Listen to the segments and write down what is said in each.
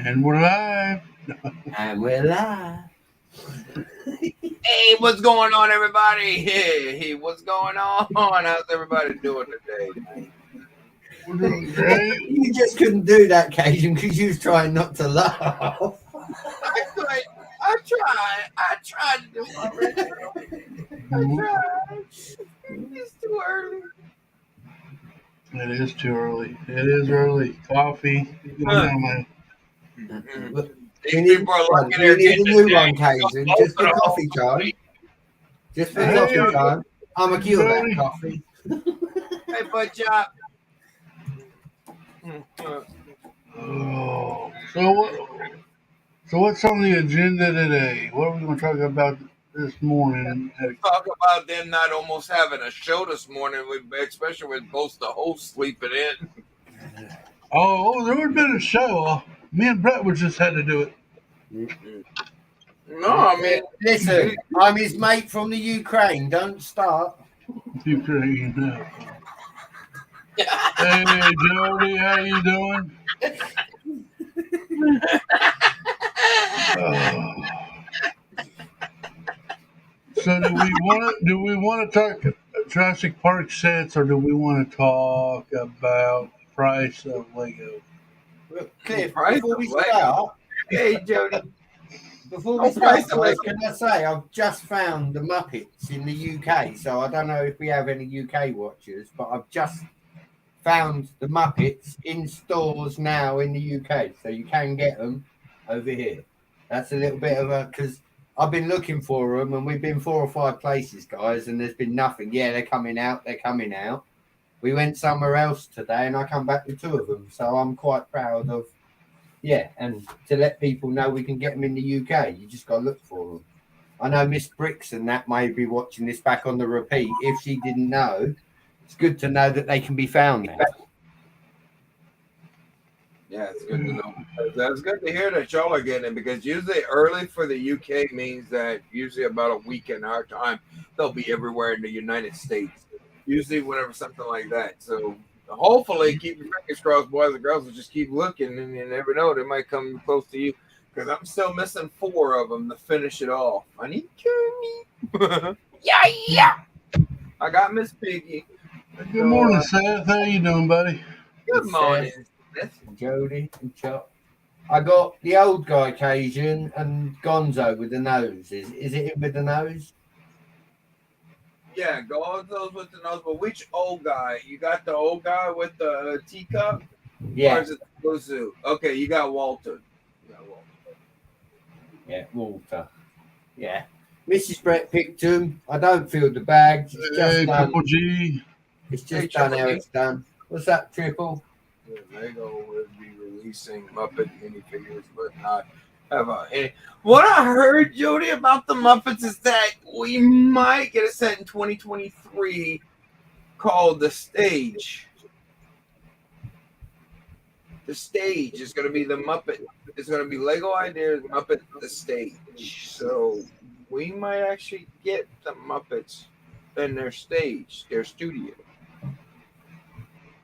And we're live. And we're live. Hey, what's going on, everybody? Hey, what's going on? How's everybody doing today? We're doing great. You just couldn't do that, Cajun, because you was trying not to laugh. I tried to do my retro. I tried. It's too early. It is too early. It is early. Coffee. We need a new one, Cajun, just for coffee time. Just for coffee time. I'm a kill that coffee. Hey, butt chop. Oh, so what's on the agenda today? What are we going to talk about this morning? Talk about them not almost having a show this morning, especially with both the hosts sleeping in. Oh, there would have been a show. Me and Brett would just had to do it. No, I mean, listen, I'm his mate from the Ukraine. Don't start. Ukraine. Hey, Jody, how you doing? So do we want to talk Jurassic Park sets, or do we want to talk about price of Lego? Cliff, before we start, hey Jody, before we start, can I say I've just found the Muppets in the UK, so I don't know if we have any UK watchers, but I've just found the Muppets in stores now in the UK, so you can get them over here. That's a little bit of a, because I've been looking for them and we've been 4 or 5 places, guys, and there's been nothing. Yeah, they're coming out. We went somewhere else today and I come back with 2 of them, so I'm quite proud of, and to let people know we can get them in the UK. You just got to look for them. I know Miss Bricks and that may be watching this back on the repeat. If she didn't know, it's good to know that they can be found now. Yeah, it's good to know. That's good to hear that y'all are getting it, because usually early for the UK means that usually about a week in our time, they'll be everywhere in the United States. Usually whenever something like that. So hopefully keep your fingers crossed, boys and girls, will just keep looking, and you never know, they might come close to you. Because I'm still missing 4 of them to finish it off. I need Kenny. yeah. I got Miss Piggy. Good morning, Seth. How you doing, buddy? Good morning, Seth, Jody, and Chuck. I got the old guy, Cajun, and Gonzo with the nose. Is it him with the nose? Yeah, Gonzo's with the nose. But which old guy? You got the old guy with the teacup? Yeah. Or is it the blue suit? Okay, you got Walter. Yeah, Walter. Yeah. Mrs. Brett picked him. I don't feel the bags. It's just done. Triple G. It's just done how it's done. What's that, Triple? Yeah, Lego would be releasing Muppet minifigures, but not have any. What I heard, Jody, about the Muppets is that we might get a set in 2023 called The Stage. The Stage is going to be the Muppet. It's going to be Lego Ideas Muppet The Stage. So we might actually get the Muppets in their stage, their studio,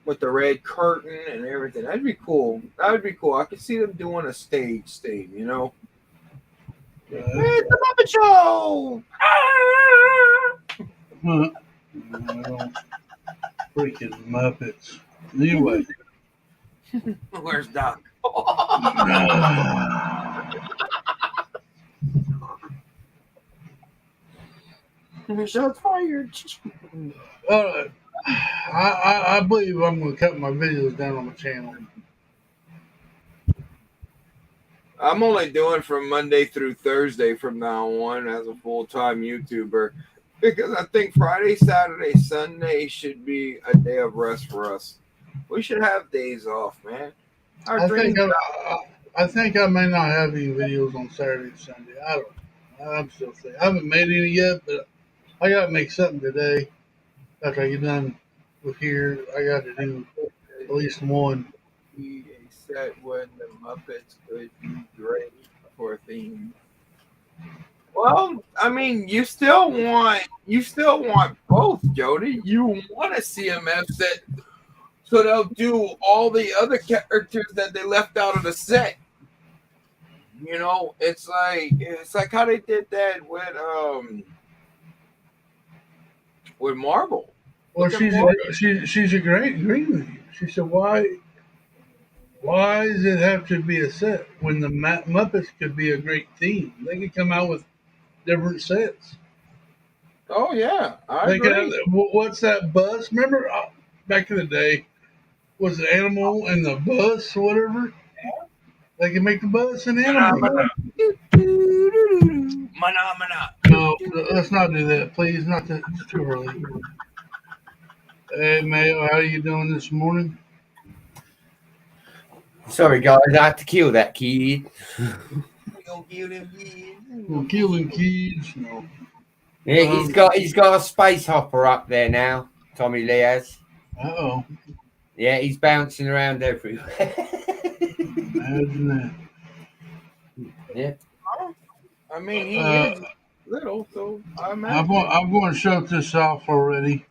with the red curtain and everything. That'd be cool. I could see them doing a stage thing, you know? It's the Muppet Show! Freaking Muppets. Anyway. Where's Doc? Shots fired. I believe I'm going to cut my videos down on my channel. I'm only doing from Monday through Thursday from now on as a full-time YouTuber, because I think Friday, Saturday, Sunday should be a day of rest for us. We should have days off, man. I think I may not have any videos on Saturday and Sunday. I don't know. I'm still thinking. I haven't made any yet, but I got to make something today. After I get done with here, I got to do at least one. A set when the Muppets could be great for a theme. Well, I mean, you still want both, Jody. You want a CMF set, so they'll do all the other characters that they left out of the set. You know, it's like how they did that with Marvel. Well, Look at Marvel. she's agreeing with you. She said, why does it have to be a set when the Muppets could be a great theme? They could come out with different sets. Oh yeah, I They could have, agree. what's that bus? Remember back in the day, was the animal and the bus or whatever? They can make the bus an animal. Mana, mana, mana. No, let's not do that, please. Not that it's too early. Hey, Mayo, how you doing this morning? Sorry, guys, I had to kill that kid. We gonna kill them kids. We're killing kids. No. Yeah, he's got a space hopper up there now. Tommy Lee has. Uh-oh. Yeah, he's bouncing around everywhere. Imagine that. Yeah. I mean, he Uh, is little, so I I'm imagine. going, I'm going to shut this off already.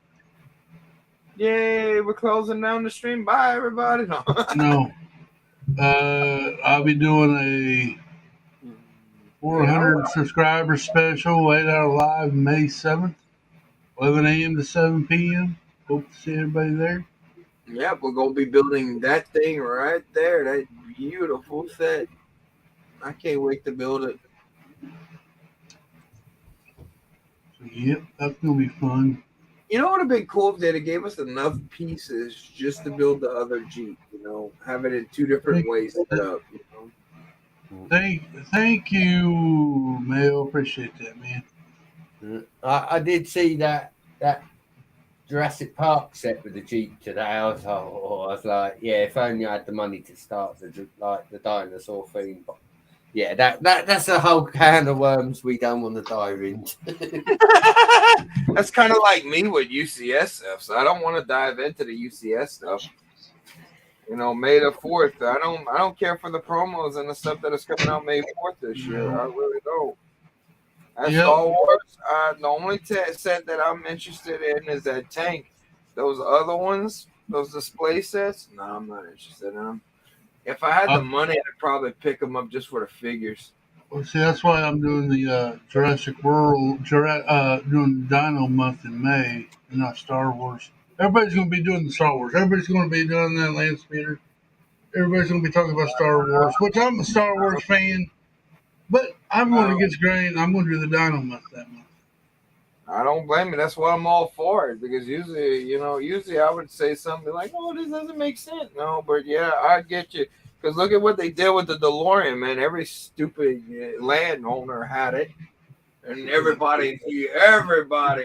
Yay, we're closing down the stream. Bye, everybody. No. No. I'll be doing a 400 subscriber special, 8 hour live, May 7th, 11 a.m. to 7 p.m. Hope to see everybody there. Yep, we're gonna be building that thing right there. That beautiful set. I can't wait to build it. So, yep, that's going to be fun. You know what would have been cool if they gave us enough pieces just to build the other Jeep. You know, have it in two different ways set up. You know. Thank you, Mayo. Appreciate that, man. I did see that Jurassic Park set with the Jeep today. I was like, yeah, if only I had the money to start the dinosaur theme. But yeah, that's a whole can of worms we don't want to dive into. That's kind of like me with UCS stuff. So I don't want to dive into the UCS stuff. You know, May the 4th. I don't care for the promos and the stuff that is coming out May 4th this year. I really don't. As Star Wars, the only set that I'm interested in is that tank. Those other ones, those display sets, no, I'm not interested in them. If I had the money, I'd probably pick them up just for the figures. Well, see, that's why I'm doing the Jurassic World, doing Dino Month in May, and not Star Wars. Everybody's going to be doing the Star Wars. Everybody's going to be doing that land speeder. Everybody's going to be talking about Star Wars, which I'm a Star Wars fan, but I'm going against grain. I'm going to do the Dino Month that month. I don't blame you. That's why I'm all for it, because usually I would say something like, "Oh, this doesn't make sense." No, but yeah, I get you. Because look at what they did with the DeLorean, man. Every stupid landowner had it, and everybody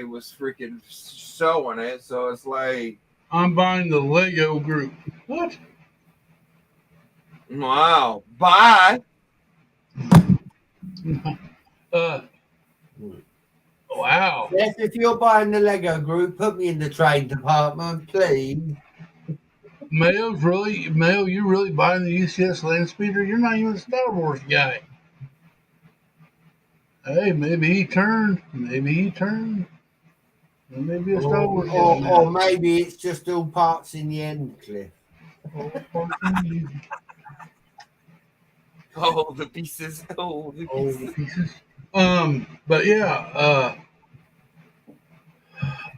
was freaking showing it. So it's like, I'm buying the Lego group. What? Wow. Bye. Wow. Yes, if you're buying the Lego group, put me in the trade department, please. Mayo, you really buying the UCS land speeder? You're not even a Star Wars guy. Hey, maybe he turned. Maybe a Star Wars guy. Or maybe it's just all parts in the end, Cliff. Oh, the pieces. Oh, the pieces. But yeah,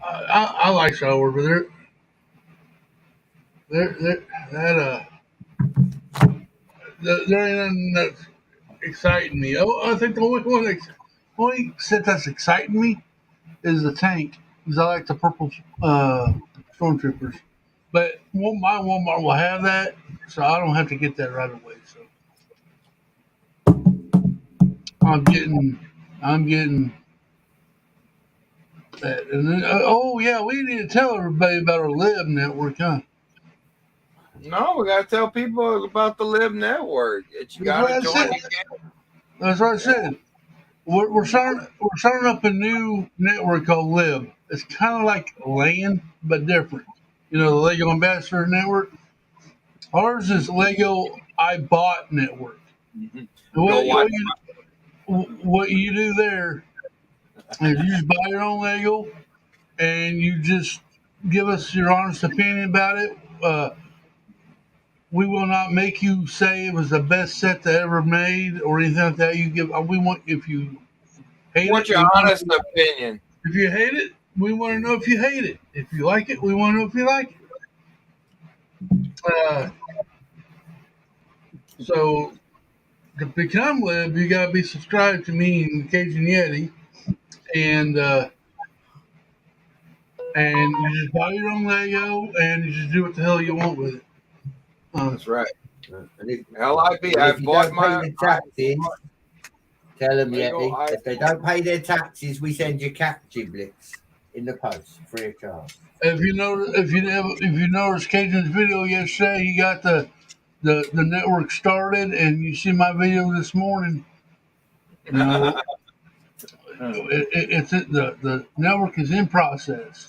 I like Star Wars, but there ain't nothing that's exciting me. Oh, I think the only set that's exciting me is the tank, because I like the purple stormtroopers. But my Walmart will have that, so I don't have to get that right away. So I'm getting that. And then, oh yeah, we need to tell everybody about our Lib network, huh? No, we gotta tell people about the Live Network. That you gotta join. That's what I said. We're starting up a new network called Lib. It's kind of like LAN, but different. You know, the Lego Ambassador Network. Ours is Lego I Bought Network. Mm-hmm. What you do there is you just buy your own Lego and you just give us your honest opinion about it. We will not make you say it was the best set that ever made or anything like that. You give. We want if you hate What's it. your We want honest opinion? if you hate it. We want to know if you hate it. If you like it, we want to know if you like it. So to become Lib, you gotta be subscribed to me and Cajun Yeti, and you just buy your own Lego and you just do what the hell you want with it. That's right. And if, LIB, and I if you bought don't pay my the taxes, tell them, Lego. Yeti, if they don't pay their taxes, we send you cat giblets in the post free of charge. If you notice, if you noticed Cajun's video yesterday, he got the network started, and you see my video this morning. You know, it's the network is in process.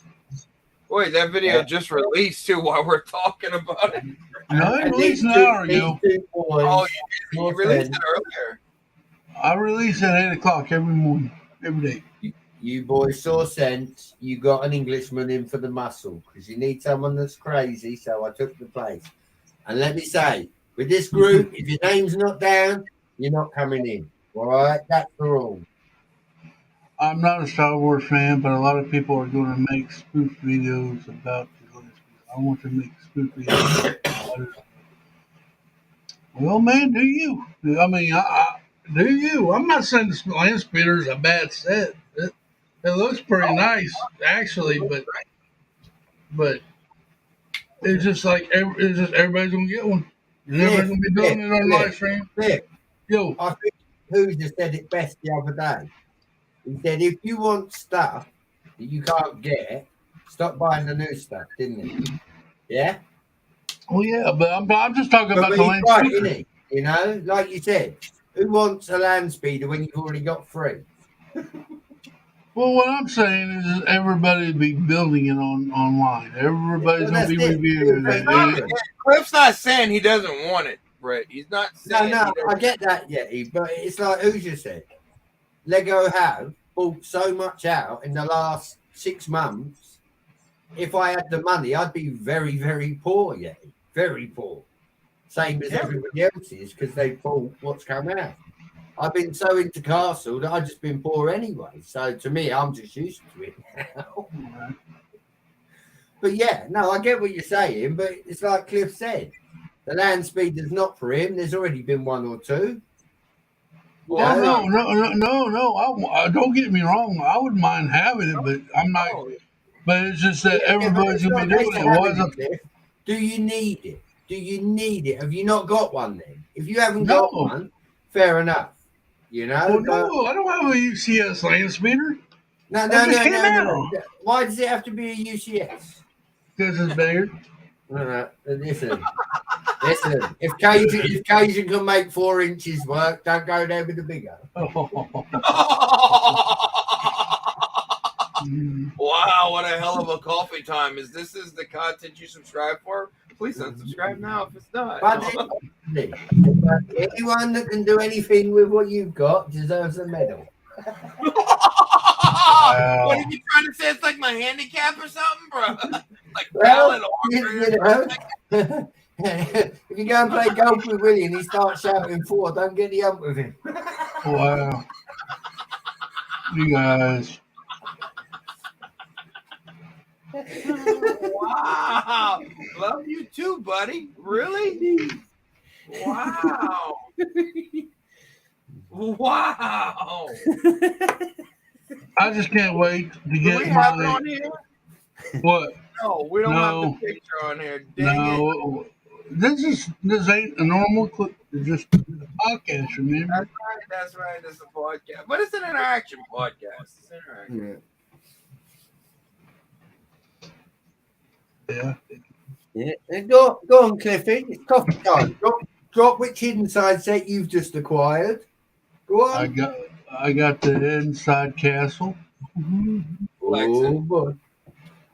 Wait, that video just released too while we're talking about it. No, it And released these an two, hour these ago. two boys, Oh, you your released friends, it earlier. I release at 8 o'clock every morning, every day. you boys saw sense. You got an Englishman in for the muscle because you need someone that's crazy. So I took the place. And let me say, with this group, if your name's not down, you're not coming in. All right, that's the rule. I'm not a Star Wars fan, but a lot of people are going to make spoof videos about the Last Jedi. I want to make spoof videos about it. Well, man, do you? I mean, do you? I'm not saying the Land Speeder is a bad set. It looks pretty nice, actually, but it's just like it's just everybody's gonna get one. And everybody's gonna be doing it on live stream. Yo, I think who just said it best the other day. He said, if you want stuff that you can't get, stop buying the new stuff, didn't he? Yeah? well, yeah, but I'm just talking But about the he's Land right, Speeder. isn't he? You know, like you said, who wants a land speeder when you've already got three? Well, what I'm saying is everybody be building it online. Everybody's Well, gonna be that's it. reviewing it. Cliff's not saying he doesn't want it, Brett. He's not saying. No, I get that, Yeti, but it's like who just said Lego have bought so much out in the last 6 months. If I had the money, I'd be very, very poor, Yeti. Very poor. Same as everybody else is because they bought what's come out. I've been so into Castle that I've just been poor anyway. So to me, I'm just used to it now. But yeah, no, I get what you're saying, but it's like Cliff said. The land speeder's not for him. There's already been one or two. Well, no. Don't get me wrong. I wouldn't mind having it, but I'm not. But it's just that everybody's gonna be doing it. Do you need it? Do you need it? Have you not got one then? If you haven't No. got one, fair enough. You know? Well, no, I don't have a UCS land speeder. No. Why does it have to be a UCS? Because it's bigger. Listen. If Cajun can make 4 inches work, don't go there with the bigger. Wow, what a hell of a coffee time. Is the content you subscribe for? Please unsubscribe now if it's not. Anyone that can do anything with what you've got deserves a medal. Wow. What are you trying to say? It's like my handicap or something, bro? Like if you go and play golf with Willie and he starts shouting 4, don't get the ump with him. Wow. You guys. Wow. Love you too, buddy. Really? Wow. Wow. I just can't wait to Do get we have it on here? What? No, we don't have the picture on here. Dang it. This ain't a normal clip. It's just a podcast, remember? That's right. It's a podcast. But it's an interaction podcast. It's interactive. Yeah. Go on, Cliffy. It's coffee time. Drop which inside set you've just acquired. Go on. I got the inside castle. Oh boy.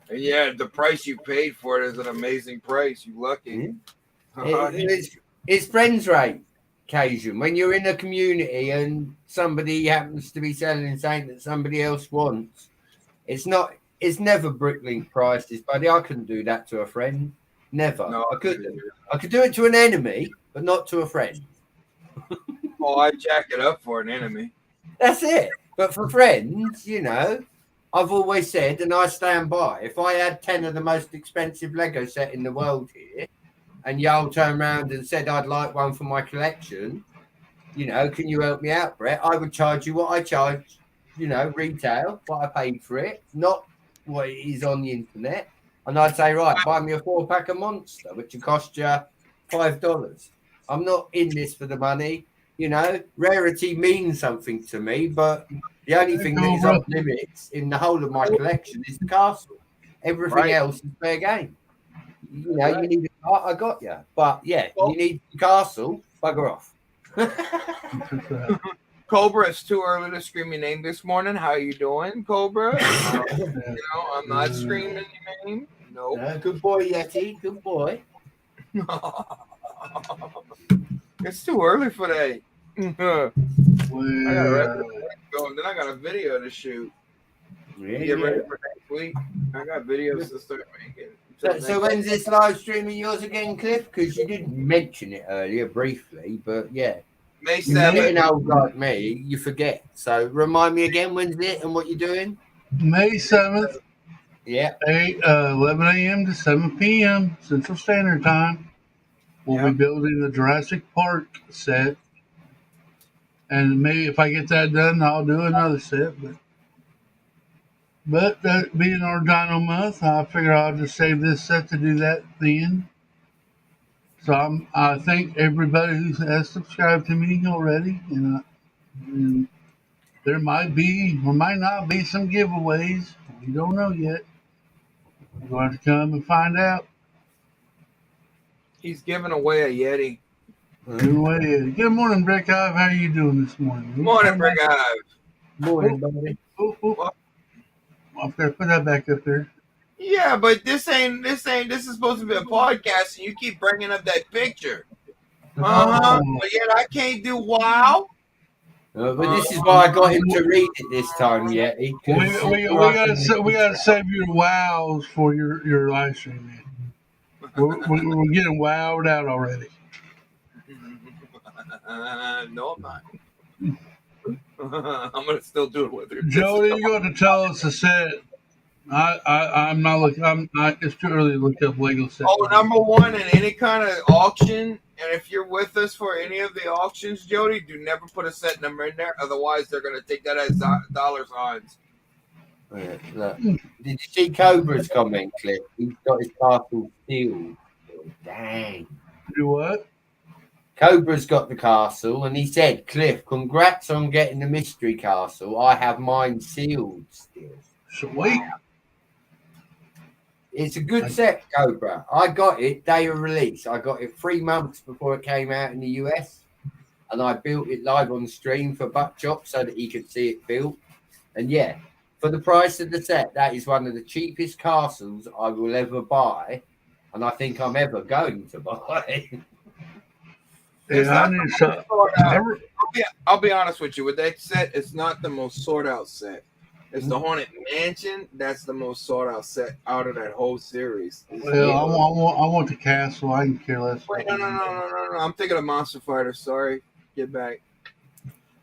And yeah, the price you paid for it is an amazing price. You lucky. It's friends rate, Cajun. When you're in a community and somebody happens to be selling something that somebody else wants, it's never Bricklink prices, buddy. I couldn't do that to a friend. Never. No, I couldn't. I could do it to an enemy, but not to a friend. Oh, I jack it up for an enemy. That's it. But for friends, you know, I've always said, and I stand by, if I had 10 of the most expensive Lego set in the world here, and y'all turned around and said I'd like one for my collection, you know, can you help me out, Brett? I would charge you what I charge, you know, retail, what I paid for it, not what it is on the internet. And I'd say, right, buy me a 4-pack of Monster, which would cost you $5. I'm not in this for the money. You know, rarity means something to me, but the only thing that is off limits in the whole of my collection is the castle. Everything else is fair game. You know, you need a car, I got you. But yeah, you need the castle, bugger off. Cobra, it's too early to scream your name this morning. How you doing, Cobra? You know, I'm not screaming your name. No. Good boy, Yeti. Good boy. It's too early for that. I got going. Then I got a video to shoot. Get ready for next week. I got videos to start making. So when's this live stream of yours again, Cliff? Because you did mention it earlier briefly, but yeah. May 7th. You're getting old like me, you forget. So remind me again, when's it and what you're doing? May 7th. Yeah. 11 a.m. to 7 p.m. Central Standard Time. We'll be building the Jurassic Park set. And maybe if I get that done, I'll do another set. But that being our Dino month, I figure I'll just save this set to do that then. So I thank everybody who has subscribed to me already. And there might be or might not be some giveaways. We don't know yet. We're going to come and find out. He's giving away a Yeti. Good morning, Brick Hive. How are you doing this morning? Good morning, Brick Hive. Morning, buddy. Up there, put that back up there. Yeah, but this is supposed to be a podcast, and you keep bringing up that picture. But yet I can't do wow. But this is why I got him to read it this time, Yeti. We gotta save your wows for your live stream, man. We're getting wowed out already. No, I'm not. I'm gonna still do it with her. Jody, you're going to tell us the set. I'm not looking. It's too early to look up Lego set. Oh, number one, in any kind of auction, and if you're with us for any of the auctions, Jody, do never put a set number in there. Otherwise, they're gonna take that as dollar signs. Look. Did you see Cobra's comment, Cliff? He's got his castle sealed. Dang. Do what? Cobra's got the castle, and he said, Cliff, congrats on getting the mystery castle. I have mine sealed still. Sweet. Wow. It's a good set, Cobra. I got it day of release. I got it 3 months before it came out in the US, and I built it live on stream for Buck Chop so that he could see it built. And yeah, for the price of the set, that is one of the cheapest castles I will ever buy, and I think I'm ever going to buy. I'll be honest with you. With that set, it's not the most sought out set. It's the Haunted Mansion. That's the most sought out set out of that whole series. Well, I want the castle. I can care less. Wait, no. I'm thinking of Monster Fighter. Sorry. Get back.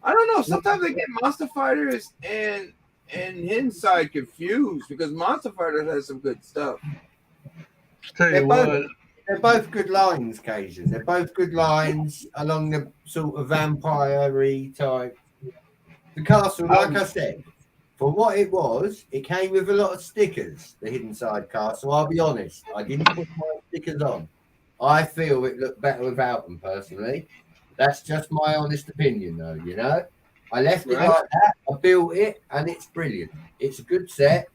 I don't know. Sometimes I get Monster Fighters and Hidden Side confused because Monster Fighter has some good stuff. Tell you what. They're both good lines, Cajun. They're both good lines along the sort of vampire-y type. The castle, like I said, for what it was, it came with a lot of stickers, the Hidden Side castle. I'll be honest, I didn't put my stickers on. I feel it looked better without them, personally. That's just my honest opinion, though, you know? I left it like that, I built it, and it's brilliant. It's a good set.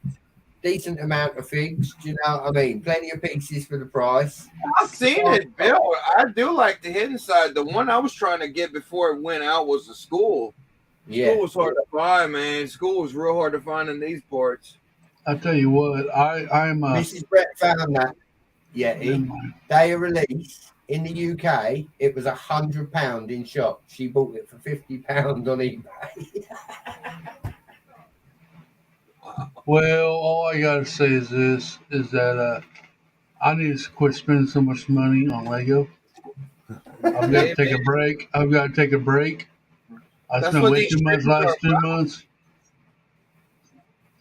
Decent amount of figs, do you know what I mean? Plenty of pieces for the price. I've seen it, Bill. I do like the Hidden Side. The one I was trying to get before it went out was the school. Yeah. School was hard to find, man. School was real hard to find in these parts. I tell you what, I'm. Mrs. Brett found that. Yeah, day of release in the UK, it was £100 in shop. She bought it for £50 on eBay. Well, all I gotta say is this: is that I need to quit spending so much money on Lego. I've got to Hey, take man, a break. I've got to take a break. I that's spent what way these too much streams are last 2 months.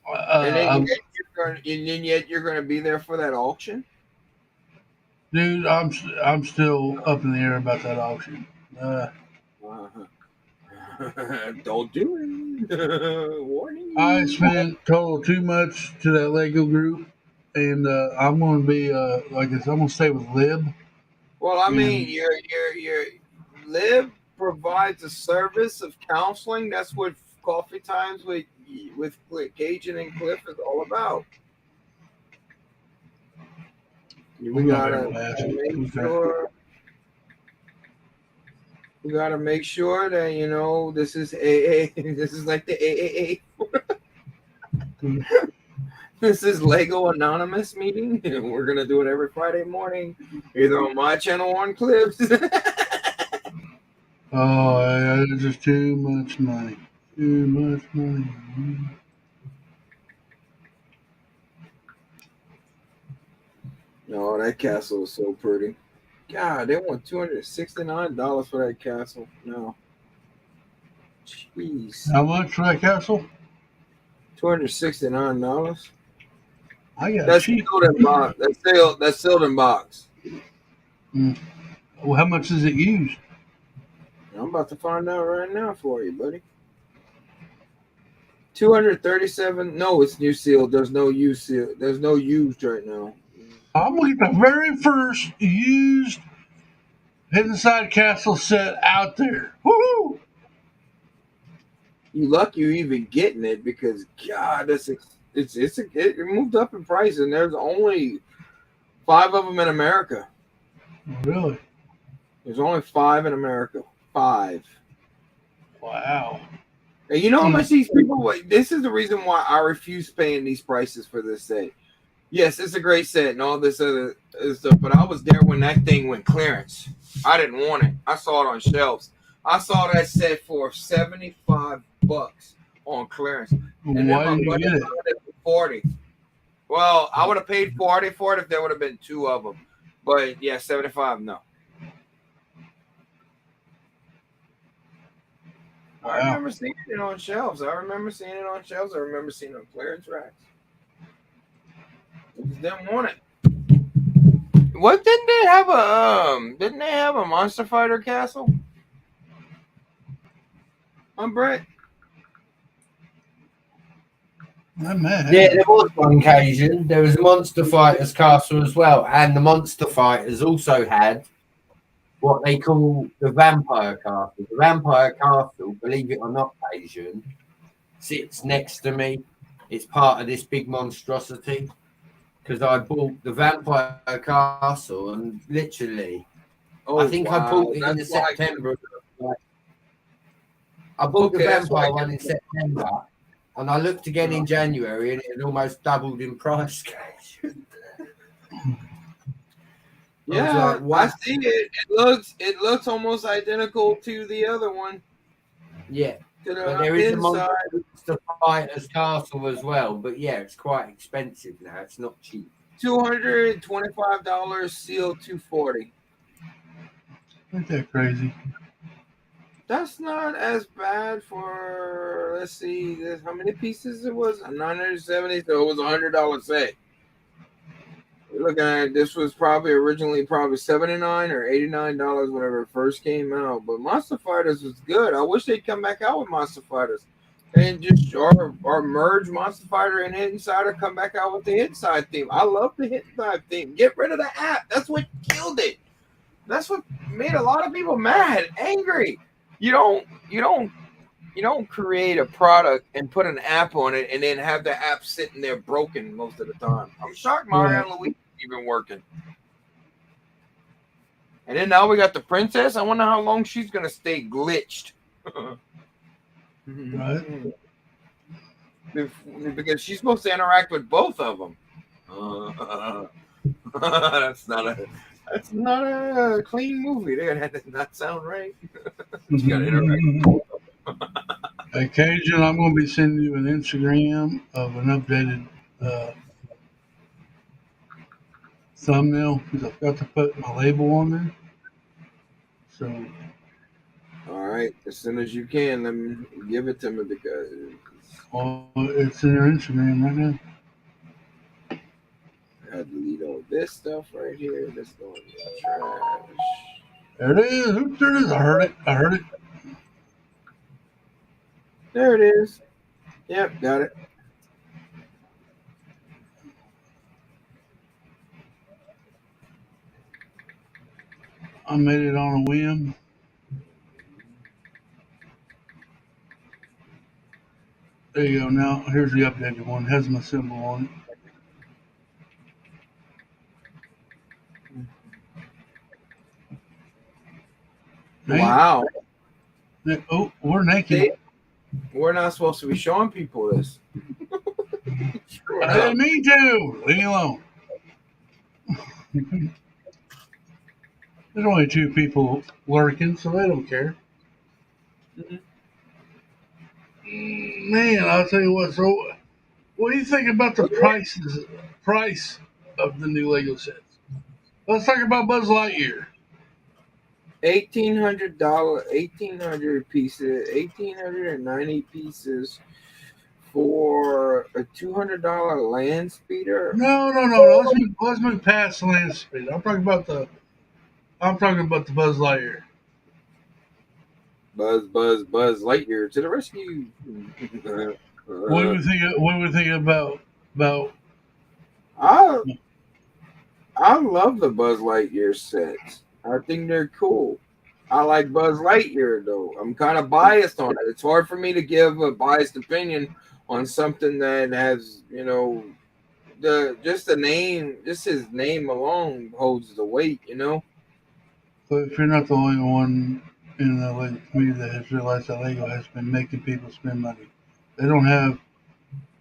and then I'm, yet you're going to be there for that auction. dude, I'm still up in the air about that auction. Uh, Don't do it. Warning I you. spent total too much to that Lego group, and I'm going to be like this. I'm going to stay with Lib, Well, I mean, and your Live provides a service of counseling. That's what Coffee Times with Cajun and Cliff is all about. We I'm not very gotta fast. make Okay. sure. We gotta make sure that this is AA. This is like the AAA. This is Lego Anonymous meeting. We're gonna do it every Friday morning, either on my channel or on Clips. Oh, yeah, it's just too much money. Too much money. No, that castle is so pretty. God, they want $269 for that castle. No, jeez, How much for that castle? $269. I got That's cheap. sealed in box. That's sealed in box. Mm. Well, how much is it used? I'm about to find out right now for you, buddy. 237. No, it's new sealed. There's no used seal. There's no used right now. I'm gonna get the very first used Hidden Side Castle set out there. Woohoo! You lucky you even getting it because God, it moved up in price and there's only 5 of them in America. Really? There's only 5 in America. 5. Wow. And you know how much these people? This is the reason why I refuse paying these prices for this set. Yes, it's a great set and all this other stuff, but I was there when that thing went clearance. I didn't want it. I saw it on shelves. I saw that set for $75 on clearance, and then Why my did you buddy get it? found it for $40. Well, I would have paid $40 for it if there would have been 2 of them, but yeah, $75. No. Wow. I remember seeing it on shelves. I remember seeing it on clearance racks. I just didn't want it. What didn't they have a Monster Fighter castle? Brett? I'm mad. Yeah, there was one occasion. There was a Monster Fighters castle as well, and the Monster Fighters also had what they call the Vampire Castle. The Vampire Castle, believe it or not, Asian, sits next to me. It's part of this big monstrosity because I bought the Vampire Castle and literally, I think I bought it in September. I bought the Vampire one in September. And I looked again in January, and it had almost doubled in price. Yeah, like, wow. I see it. It looks almost identical to the other one. Yeah, To the but there is a inside. Monster Fighters castle as well. But yeah, it's quite expensive now. It's not cheap. $225 sealed $240. Ain't that crazy? That's not as bad for, let's see, how many pieces it was? 970, so it was $100 set. You're looking at this was originally $79 or $89 whenever it first came out. But Monster Fighters was good. I wish they'd come back out with Monster Fighters and just or merge Monster Fighter and Hidden Side or come back out with the Hidden Side theme. I love the Hidden Side theme. Get rid of the app. That's what killed it. That's what made a lot of people mad, angry. You don't create a product and put an app on it and then have the app sitting there broken most of the time. I'm shocked Mario and Luigi even working. And then now we got the princess. I wonder how long she's gonna stay glitched. Right. Because she's supposed to interact with both of them. That's not a clean movie. That does not sound right. You gotta interact with both of them. Occasion, I'm going to be sending you an Instagram of an updated thumbnail because I've got to put my label on there. So, All right, as soon as you can, let me give it to me because it's in your Instagram right now. I had to delete all this stuff right here. Let's go in the trash. There it is. Oops, there it is. I heard it. I heard it. There it is. Yep, got it. I made it on a whim. There you go. Now, here's the updated one. It has my symbol on it. Wow. Oh, we're naked. See? We're not supposed to be showing people this. I didn't mean to. Leave me alone. There's only 2 people lurking, so they don't care. Man, I'll tell you what. So, what do you think about the price of the new Lego sets? Let's talk about Buzz Lightyear. $1,800, 1,800 pieces, 1,890 pieces for a $200 land speeder. No. Let's move past the land speed. I'm talking about the Buzz Lightyear. Buzz Lightyear to the rescue. What do we think about? I love the Buzz Lightyear sets. I think they're cool. I like Buzz Lightyear though. I'm kind of biased on it. It's hard for me to give a biased opinion on something that has, just his name alone holds the weight, But if you're not the only one in the Lego community that has realized that Lego has been making people spend money, they don't have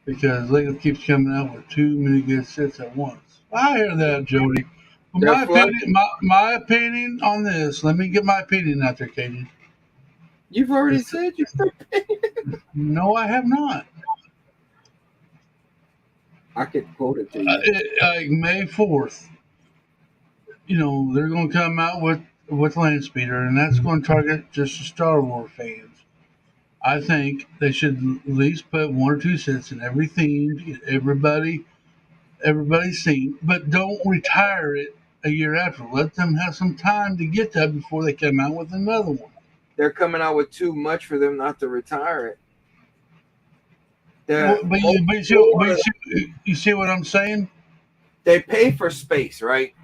because Lego keeps coming out with too many good sets at once. I hear that, Jody. But my opinion on this. Let me get my opinion out there, Cajun. You've already said your opinion. No, I have not. I could quote it to you. May 4th. They're going to come out with Landspeeder, and that's going to target just the Star Wars fans. I think they should at least put 1 or 2 sets in every theme to get everybody's seen, but don't retire it a year after. Let them have some time to get that before they come out with another one. They're coming out with too much for them not to retire it. But you see what I'm saying? They pay for space, right?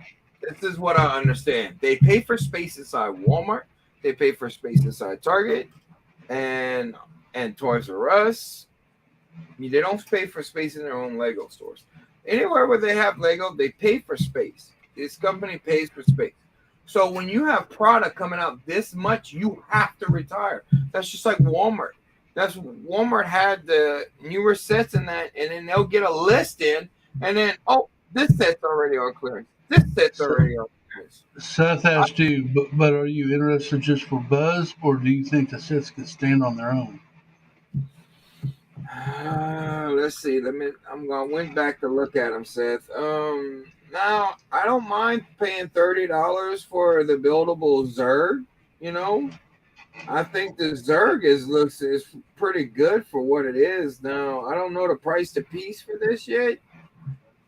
This is what I understand. They pay for space inside Walmart. They pay for space inside Target and Toys R Us. They don't pay for space in their own Lego stores. Anywhere where they have Lego, they pay for space. This company pays for space. So when you have product coming out this much, you have to retire. That's just like Walmart. Walmart had the newer sets in that, and then they'll get a list in, and then, this set's already on clearance. This set's already on clearance. Seth asked you, but are you interested just for buzz, or do you think the sets could stand on their own? Let's see. Went back to look at them, Seth. Now I don't mind paying $30 for the buildable Zerg. I think the Zerg is pretty good for what it is. Now I don't know the price to piece for this yet.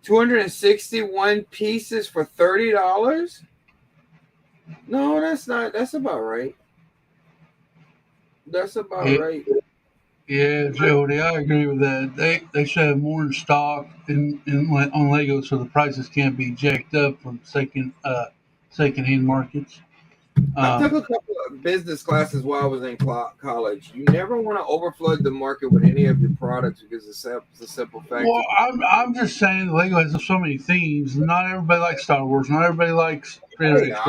261 pieces for $30. No, that's not. That's about right. That's about right. Yeah, Jody, I agree with that. They should have more in stock on Lego, so the prices can't be jacked up from second-hand markets. I took a couple of business classes while I was in college. You never want to overflood the market with any of your products because it's a simple fact. Well, I'm just saying Lego has so many themes. Not everybody likes Star Wars. Not everybody likes physics.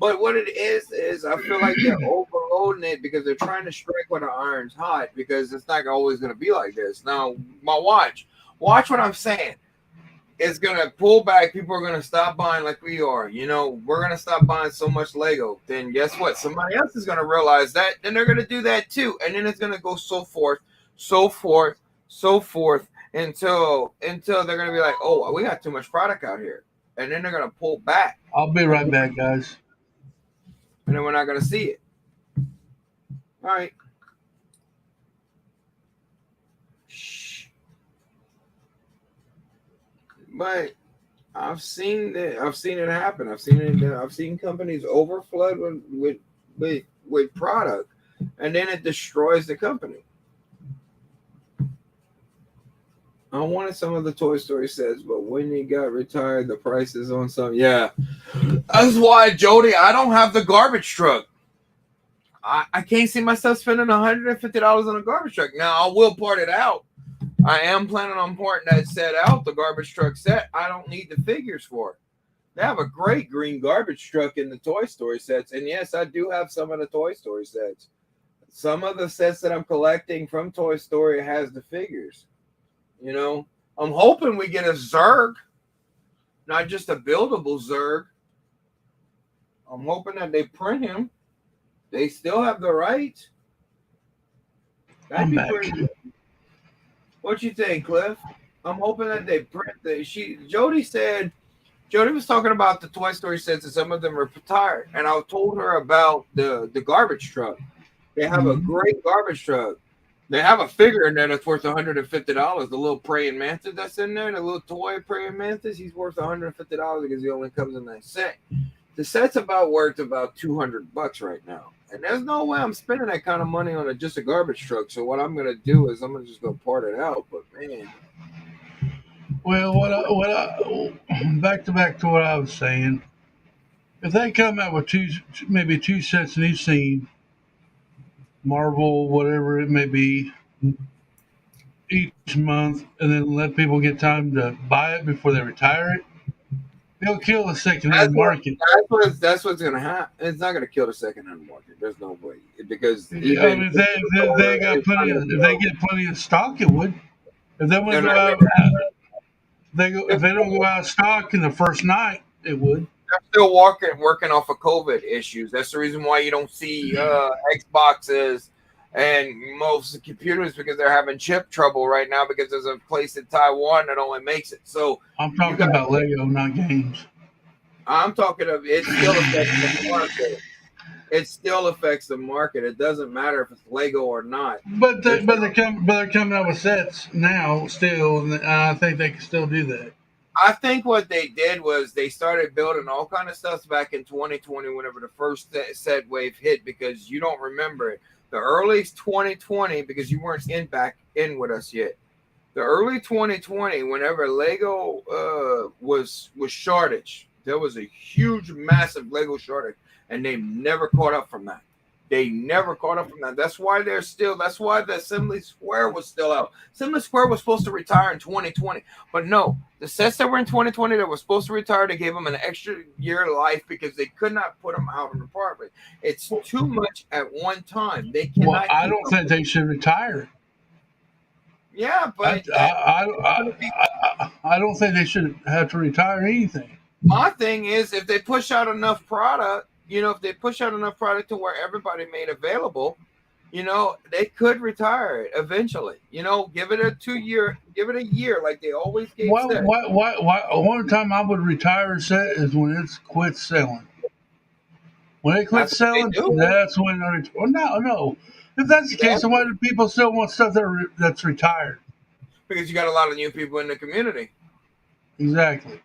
But what it is I feel like they're overloading it because they're trying to strike when the iron's hot because it's not always going to be like this. Now, my watch what I'm saying. It's going to pull back. People are going to stop buying like we are. We're going to stop buying so much Lego. Then guess what? Somebody else is going to realize that. Then they're going to do that too. And then it's going to go so forth. until they're gonna be like, oh, we got too much product out here, and then they're gonna pull back, I'll be right back, guys. and then we're not gonna see it. All right. Shh. But I've seen that. I've seen it happen. I've seen it. I've seen companies overflood with product, and then it destroys the company. I wanted some of the Toy Story sets, but when you got retired, the prices on some. Yeah, that's why, Jody. I don't have the garbage truck. I can't see myself spending $150 on a garbage truck. Now I will part it out. I am planning on parting that set out, the garbage truck set. I don't need the figures for it. They have a great green garbage truck in the Toy Story sets. And yes, I do have some of the Toy Story sets. Some of the sets that I'm collecting from Toy Story has the figures. You know, I'm hoping we get a Zurg, not just a buildable Zurg. I'm hoping that they print him. They still have the rights. That'd be pretty good. What you think, Cliff? I'm hoping that they print the. Jody was talking about the Toy Story sets, and some of them are retired. And I told her about the garbage truck. They have a great garbage truck. They have a figure in there that's worth $150. The little praying mantis that's in there, the little toy praying mantis, he's worth $150 because he only comes in that set. The set's worth about $200 right now. And there's no way I'm spending that kind of money on just a garbage truck. So what I'm gonna do is I'm gonna just go part it out. But man, Well, back to what I was saying. If they come out with maybe two sets in each scene, Marvel, whatever it may be, each month, and then let people get time to buy it before they retire it, they'll kill the secondhand market. That's what's gonna happen. It's not gonna kill the secondhand market. There's no way, because if they get plenty of stock, it would. If they want to go out, if they don't go out of stock in the first night, it would. They're still working off of COVID issues. That's the reason why you don't see Xboxes and most computers, because they're having chip trouble right now because there's a place in Taiwan that only makes it. So I'm talking about Lego, not games. I'm talking of it still affects the market. It still affects the market. It doesn't matter if it's Lego or not. But they're coming out with sets now still, and I think they can still do that. I think what they did was they started building all kind of stuff back in 2020 whenever the first set wave hit, because you don't remember it. The early 2020, because you weren't back in with us yet. The early 2020, whenever Lego was shortage, there was a huge, massive Lego shortage, and they never caught up from that. That's why the Assembly Square was still out. Assembly Square was supposed to retire in 2020, but no, the sets that were in 2020 that were supposed to retire, they gave them an extra year life because they could not put them out on the property. It's too much at one time. They cannot. Well, I don't think they should retire. Yeah, but I don't think they should have to retire anything. My thing is, if they push out enough product, if they push out enough product to where everybody made available, they could retire it eventually. Give it a year like they always gave. One time I would retire a set is when it's quit selling. When it quits selling, that's when I retire. Well, no. If that's the case, then why do people still want stuff that's retired? Because you got a lot of new people in the community. Exactly.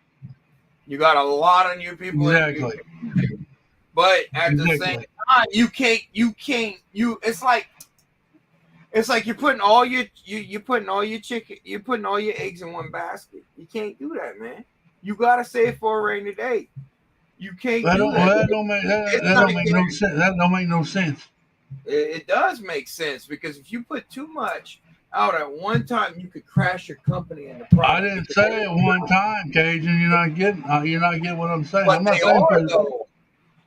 You got a lot of new people. Exactly. But at the same time, it's like you're putting all your eggs in one basket. You can't do that, man. You gotta save for a rainy day. You can't do that. That don't make no sense. That don't make no sense. It does make sense, because if you put too much out at one time, you could crash your company in the process. I didn't say it one time, Cajun. You're not getting what I'm saying. But I'm not saying though.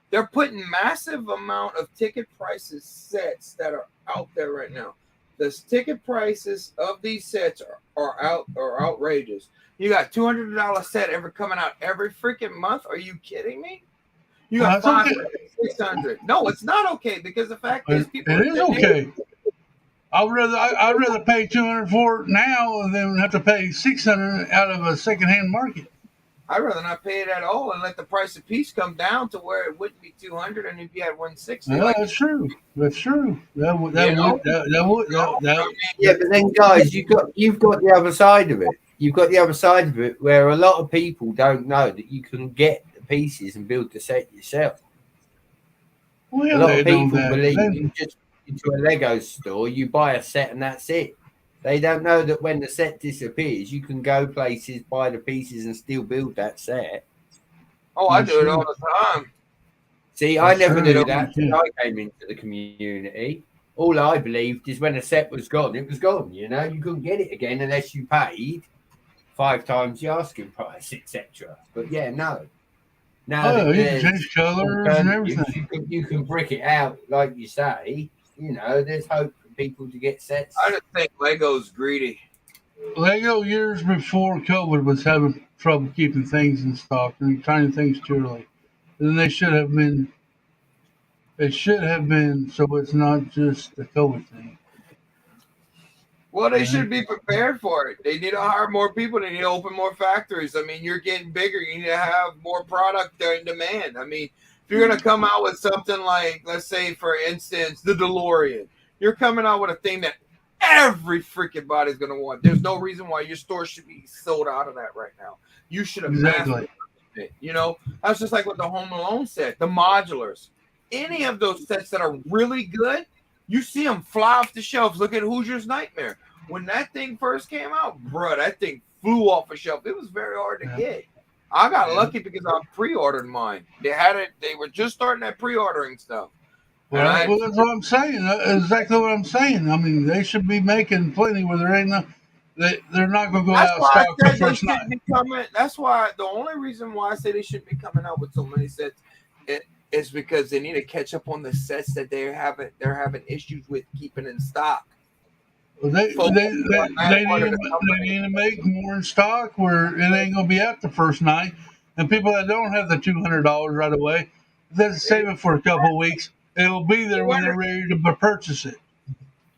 They're putting massive amount of ticket prices sets that are out there right now. The ticket prices of these sets are outrageous. You got $200 set coming out every freaking month. Are you kidding me? You got 500, 600. No, it's not okay, because the fact is people. It is okay. I'd rather pay 200 for it now than have to pay 600 out of a secondhand market. I'd rather not pay it at all and let the price of piece come down to where it wouldn't be 200 and if you had 160 Yeah, like that's true. That's true. you know, Yeah, but then guys, you've got the other side of it. You've got the other side of it where a lot of people don't know that you can get the pieces and build the set yourself. well, A yeah, lot they of know people that. believe you just into a Lego store, you buy a set and that's it. They don't know that when the set disappears, you can go places, buy the pieces, and still build that set. oh, I That's do it all true. the time. See, I That's never true. knew Yeah, that yeah. till I came into the community. All I believed is when a set was gone, it was gone. You know, you couldn't get it again unless you paid 5 times the asking price, etc. But yeah, no. Now Oh, that yeah, you can there's change colors and alternatives, everything. you can brick it out like you say. You know, there's hope for people to get I sets. just think Lego's greedy. Lego years before COVID was having trouble keeping things in stock and trying things too early. And they should have been. It should have been so it's not just the COVID thing. Well, they Right? should be prepared for it. They need to hire more people. They need to open more factories. I mean, you're getting bigger. You need to have more product in demand. I mean, if you're going to come out with something like, let's say, for instance, the DeLorean, you're coming out with a thing that every freaking body's going to want. There's no reason why your store should be sold out of that right now. You should have mass Exactly. produced it. You know, that's just like with the Home Alone set, the modulars. Any of those sets that are really good, you see them fly off the shelves. Look at Hoosier's Nightmare. When that thing first came out, bro, that thing flew off a shelf. It was very hard to Yeah. get. I got Yeah. lucky because I pre-ordered mine. They had it. They were just starting that pre-ordering stuff, and Well, I well, that's what I'm saying. That's exactly what I'm saying. I mean, they should be making plenty where there ain't no. They're not going to go that's out of why I stock the said they first shouldn't night. be coming. That's why the only reason why I say they shouldn't be coming out with so many sets is because they need to catch up on the sets that they're having issues with keeping in stock. Well, They, Folks they, are they, that they, part need of to, the they company. need to make more in stock where it ain't going to be out the first night. And people that don't have the $200 right away, they save it for a couple of weeks. It'll be there when they're ready to purchase it.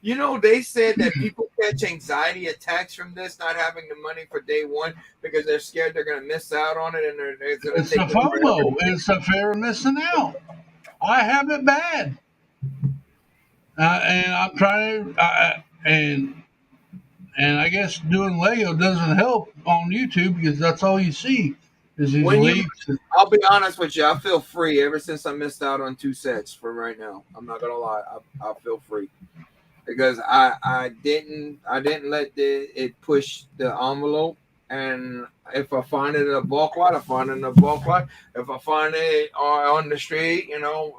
You know, they said that people catch anxiety attacks from this, not having the money for day one because they're scared they're going to miss out on it and it's going to It's the take them forever. FOMO. It's the fear of missing out. I have it bad. And I'm trying to, and I guess doing Lego doesn't help on YouTube because that's all you see is these When you, leaks. I'll be honest with you, I feel free ever since I missed out on 2 sets for right now. I'm not going to lie. I feel free because I didn't let it push the envelope. And if I find it in a bulk lot, I find it in a bulk lot. If I find it on the street,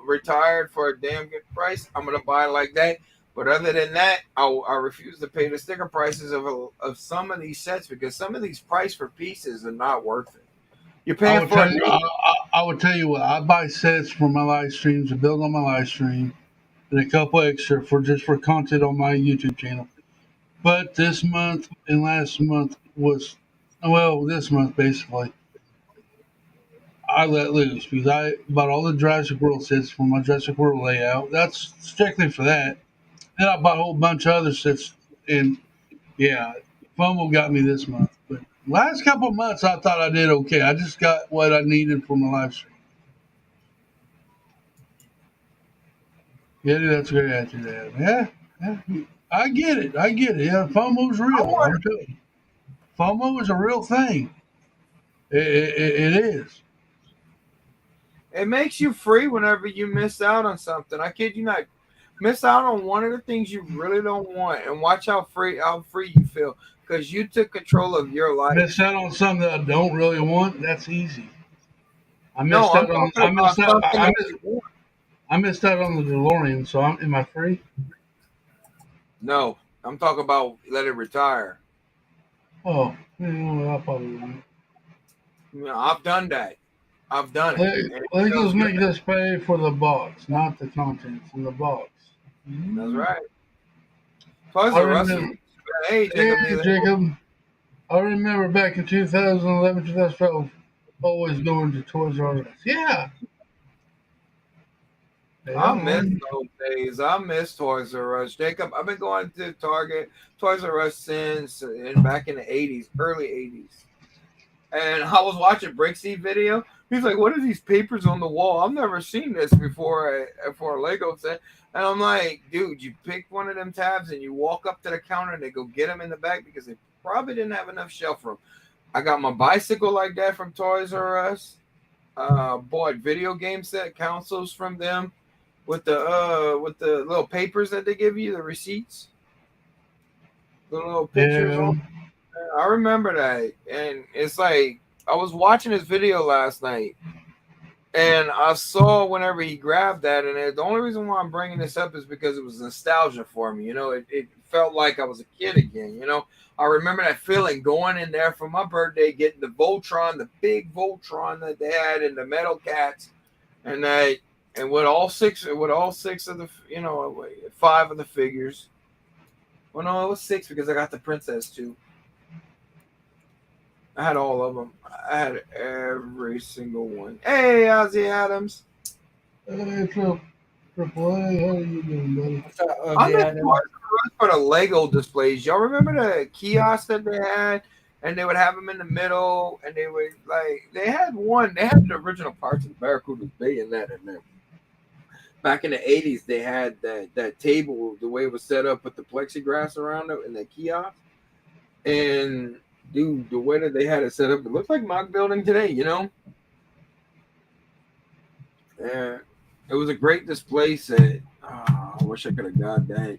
retired for a damn good price, I'm gonna buy it like that. But other than that, I refuse to pay the sticker prices of some of these sets because some of these price for pieces are not worth it. You're I paying would for tell a you, name. I would tell you what I buy sets for my live streams to build on my live stream, and a couple extra for content on my YouTube channel. But this month and last month was, well, this month basically, I let loose because I bought all the Jurassic World sets for my Jurassic World layout. That's strictly for that. Then I bought a whole bunch of other sets, and yeah, FOMO got me this month. But last couple of months, I thought I did okay. I just got what I needed for my live stream. Yeah, dude, that's a great attitude to have. Yeah, yeah, I get it. I get it. Yeah, FOMO's I real. want I'm telling you, FOMO is a real thing. It is. It makes you free whenever you miss out on something. I kid you not. Miss out on one of the things you really don't want, and watch how free you feel because you took control of your life. Miss out on something that I don't really want. That's easy. I No, missed I'm out on. talking about something that you want. I missed out on the DeLorean. So am I free? No, I'm talking about let it retire. Oh, well, I probably won't. I've done that. I've done it, and it feels Legos good. make us pay for the box, not the contents in the box. That's Mhm. right. Toys I R Us is remember. hey Hey, Jacob neither. Jacob. I remember back in 2011, 2012, always going to Toys R Us. Yeah, I Yeah, miss those days. I miss Toys R Us. Jacob, I've been going to Target, Toys R Us since back in the 80s, early 80s. And I was watching Brixie video. He's like, "What are these papers on the wall? I've never seen this before for a Lego set." And I'm like, "Dude, you pick one of them tabs and you walk up to the counter and they go get them in the back because they probably didn't have enough shelf room." I got my bicycle like that from Toys R Us. Bought video game set consoles from them with the little papers that they give you, the receipts, the little pictures yeah, on. I remember that, and it's like I was watching his video last night, and I saw whenever he grabbed that, and the only reason why I'm bringing this up is because it was nostalgia for me. You know, it felt like I was a kid again. You know, I remember that feeling going in there for my birthday, getting the Voltron, the big Voltron that they had, and the metal cats, and that, and with all six of the, you know, five of the figures. Well, no, it was six because I got the princess too. I had all of them. I had every single one. Hey, Ozzy Adams. hey, Triple A, how you doing, buddy? What's up, I'm in Adam? for the Lego displays. Y'all remember the kiosk that they had? And they would have them in the middle, and they would they had one. They had the original parts of Barracuda's bayonet in there. Back in the 80s, they had that table, the way it was set up with the plexiglass around it, and the kiosk. And dude, the way that they had it set up, it looked like mock building today, you know. Yeah, it was a great display set. Oh, I wish I could have got that.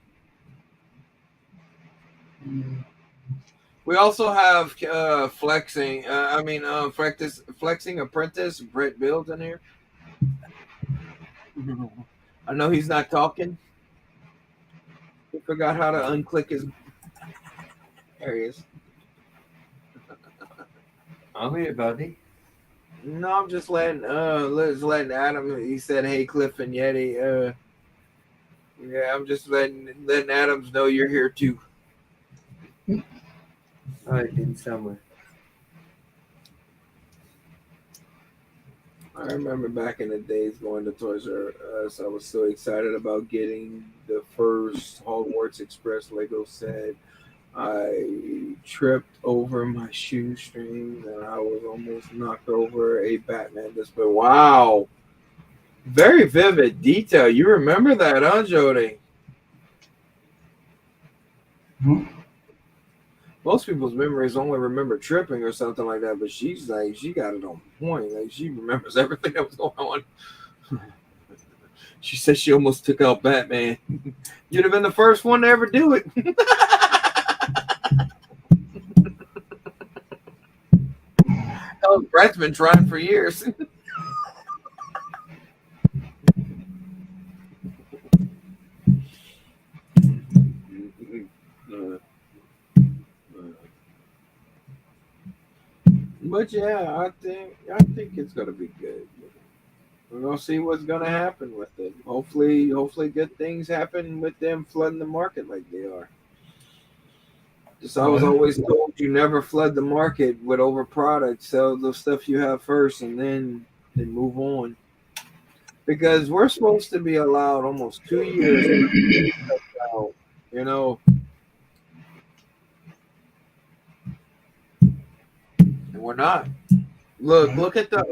We also have flexing. Flexing apprentice Brett Builds in here. I know he's not talking. He forgot how to unclick his. There he is. I'm here, buddy. No, I'm just letting Adam. He said, "Hey, Cliff and Yeti." Yeah, I'm just letting Adams know you're here too. I did somewhere. I remember back in the days going to Toys R Us. I was so excited about getting the first Hogwarts Express Lego set. I tripped over my shoestring and I was almost knocked over a Batman display. Wow. Very vivid detail. You remember that, huh, Jody? Hmm? Most people's memories only remember tripping or something like that, but she's like, she got it on point. Like, she remembers everything that was going on. She said she almost took out Batman. You'd have been the first one to ever do it. Oh, Brad's been trying for years. But yeah, I think it's gonna be good. We're gonna see what's gonna happen with it. Hopefully good things happen with them flooding the market like they are. Just I was always told you never flood the market with over products. Sell the stuff you have first, and then move on. Because we're supposed to be allowed almost 2 years out, you know. And we're not. Look at the.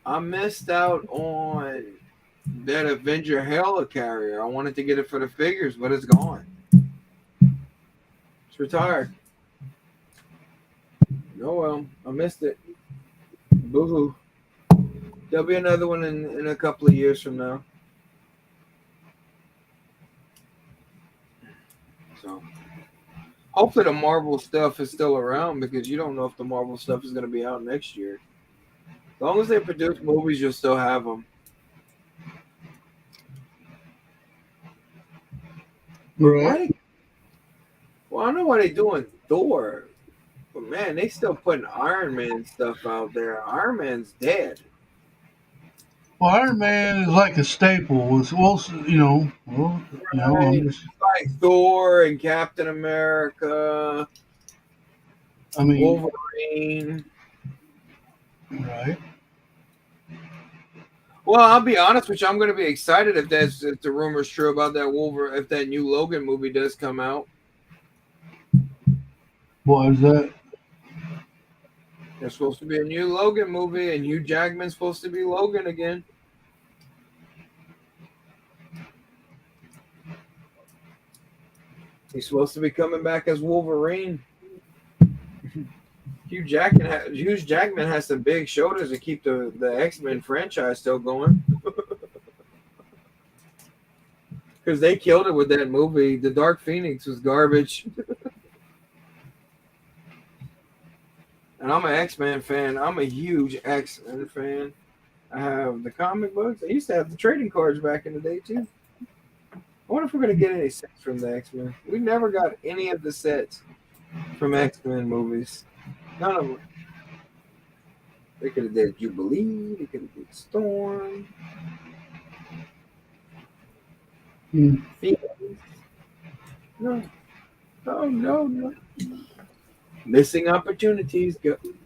I missed out on that Avenger Helicarrier. I wanted to get it for the figures, but it's gone. It's retired. Oh well, I missed it. Boo-hoo. There'll be another one in a couple of years from now. So hopefully the Marvel stuff is still around because you don't know if the Marvel stuff is going to be out next year. As long as they produce movies, you'll still have them. Right. Well, I know why they're doing Thor, but man, they still putting Iron Man stuff out there. Iron Man's dead. Well, Iron Man is like a staple. It's also, I'm just, Like Thor and Captain America. I mean, Wolverine. right. Well, I'll be honest with you. I'm going to be excited if the rumor's true about that Wolverine. If that new Logan movie does come out, What is that? there's supposed to be a new Logan movie, and Hugh Jackman's supposed to be Logan again. He's supposed to be coming back as Wolverine. Hugh Jackman has some big shoulders to keep the X-Men franchise still going. Because they killed it with that movie. The Dark Phoenix was garbage. And I'm an X-Men fan. I'm a huge X-Men fan. I have the comic books. I used to have the trading cards back in the day, too. I wonder if we're going to get any sets from the X-Men. We never got any of the sets from X-Men movies. None of them. They could have did Jubilee. They could have did Storm. Phoenix. No. Oh, no. Missing opportunities.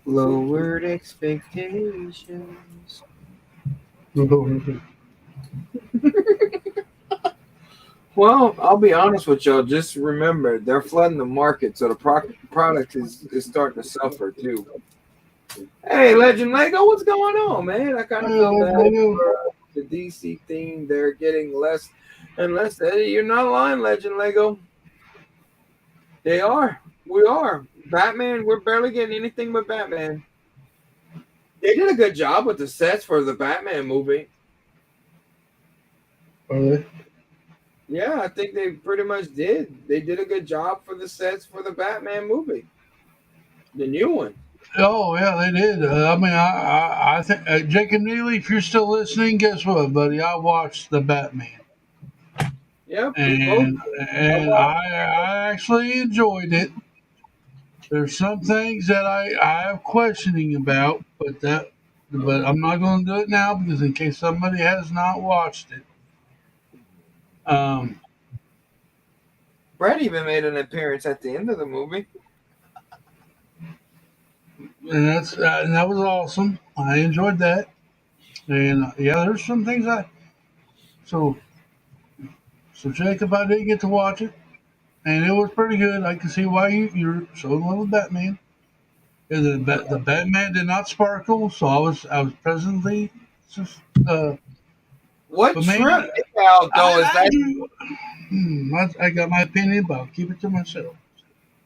Lowered expectations. Well, I'll be honest with y'all. Just remember, they're flooding the market, so the product is starting to suffer too. Hey, Legend Lego, what's going on, man? I kind of feel bad for the DC theme. They're getting less and less. Hey, you're not lying, Legend Lego. They are. We are. Batman, we're barely getting anything but Batman. They did a good job with the sets for the Batman movie. Are they? Yeah, I think they pretty much did. They did a good job for the sets for the Batman movie, the new one. Oh yeah, they did. I think Jacob Neely, if you're still listening, guess what, buddy? I watched the Batman, Yep, and I actually enjoyed it. There's some things that I have questioning about, but I'm not going to do it now because in case somebody has not watched it. Brett even made an appearance at the end of the movie. And that was awesome. I enjoyed that, and yeah, there's some things so Jacob, I did get to watch it, and it was pretty good. I can see why you're so in love with Batman. And the Batman did not sparkle, so I was presently just What but tripped maybe me out though is that. I got my opinion, but I'll keep it to myself.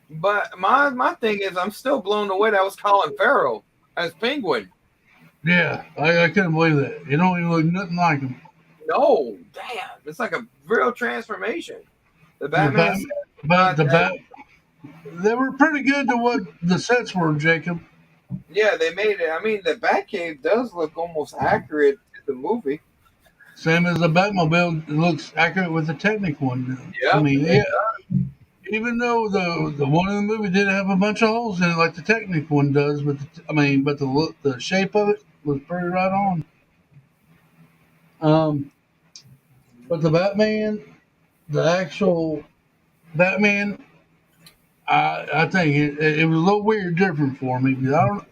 But my thing is, I'm still blown away. That was Colin Farrell as Penguin. Yeah, I couldn't believe that. You don't even look nothing like him. No, damn, it's like a real transformation. The Batman. They were pretty good to what the sets were, Jacob. Yeah, they made it. I mean, the Batcave does look almost accurate to the movie. Same as the Batmobile, it looks accurate with the Technic one. Yeah, I mean, yeah. Even though the one in the movie did have a bunch of holes in it, like the Technic one does, but the shape of it was pretty right on. But the actual Batman, I think it was a little weird, different for me because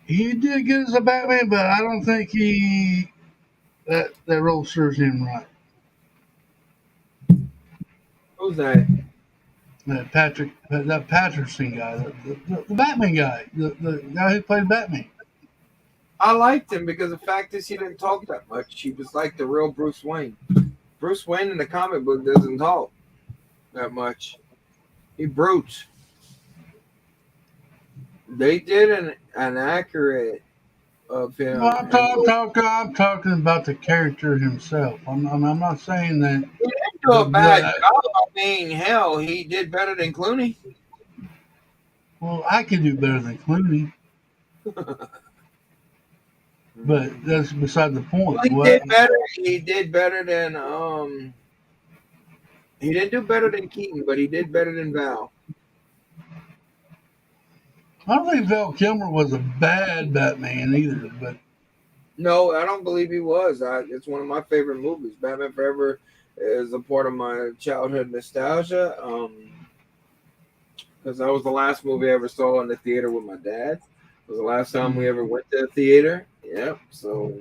he did good as a Batman, but I don't think that role serves him right. Who's that? That Patterson guy, the Batman guy, the guy who played Batman. I liked him because the fact is he didn't talk that much. He was like the real Bruce Wayne. Bruce Wayne in the comic book doesn't talk that much. He brutes. They did an accurate of him. Well, I'm talking about the character himself. I'm not saying that. He didn't do a bad job. I mean, hell, he did better than Clooney. Well, I could do better than Clooney. But that's beside the point. Well, he did better than he didn't do better than Keaton, but he did better than Val. I don't think Val Kilmer was a bad Batman either, but no, I don't believe he was. It's one of my favorite movies. Batman Forever is a part of my childhood nostalgia. Because that was the last movie I ever saw in the theater with my dad. It was the last time we ever went to the theater. Yeah, so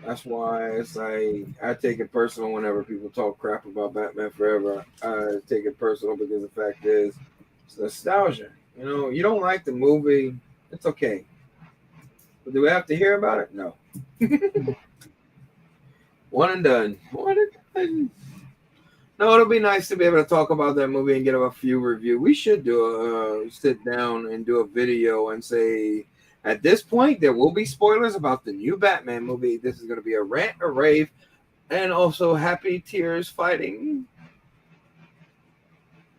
That's why it's like I take it personal whenever people talk crap about Batman Forever. I take it personal because the fact is, it's nostalgia. You know, you don't like the movie, it's okay. But do we have to hear about it? No. One and done. One and done. No, it'll be nice to be able to talk about that movie and get a few review. We should do a sit down and do a video and say at this point there will be spoilers about the new Batman movie. This is going to be a rant, a rave, and also happy tears fighting.